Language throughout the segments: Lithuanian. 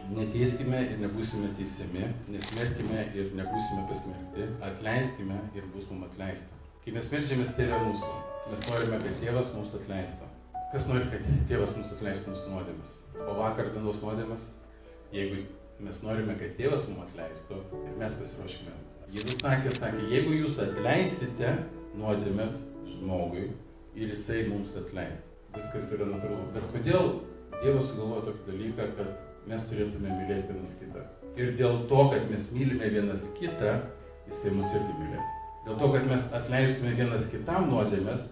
Neteiskime ir nebūsime teisiami, nesmerkime ir nebūsime pasmerkti, atleiskime ir bus mums atleista. Kai mes meldžiamės Tėve mūsų, mes norime, kad Tėvas mūsų atleistų. Kas nori, kad Tėvas mūsų atleistų mūsų nuodėmes? O vakar dienos nuodėmes, jeigu mes norime, kad Tėvas mums atleistų, ir mes pasiruoškime. Jėzus sakė, jeigu jūs atleisite nuodėmes žmogui ir jisai mums atleis. Viskas yra natūralu. Bet kodėl Dievas sugalvojo tokį dalyką, kad mes turėtume mylėti vienas kitą? Ir dėl to, kad mes mylime vienas kitą, jisai mus irgi mylės. Dėl to, kad mes atleistume vienas kitam nuodėmes,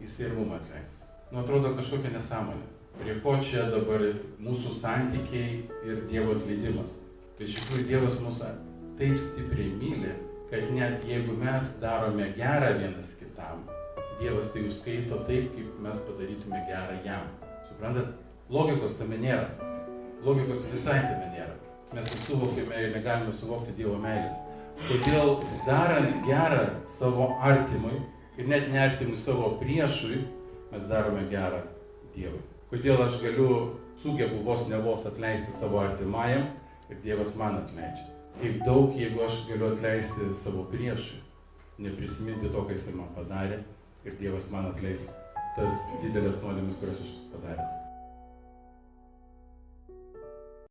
jisai ir mums atleis. Nu, atrodo kažkokia nesąmonė. Prie ko čia dabar mūsų santykiai ir Dievo atleidimas? Tai iš tikrųjų Dievas mus taip stipriai myli, kad net jeigu mes darome gerą vienas kitam, Dievas tai užskaito taip, kaip mes padarytume gerą jam. Suprantat? Logikos tame nėra. Logikos visai tame nėra. Mes nesuvokime ir negalime suvokti Dievo meilės. Todėl darant gerą savo artimui ir net neartimui savo priešui, mes darome gerą Dievui. Kodėl aš sugebu vos ne vos atleisti savo artimajam ir Dievas man atleidžia. Kaip daug, jeigu aš galiu atleisti savo priešui, neprisiminti to, ką jisai man padarė ir Dievas man atleis tas didelės nuodėmes, kurias aš esu padaręs.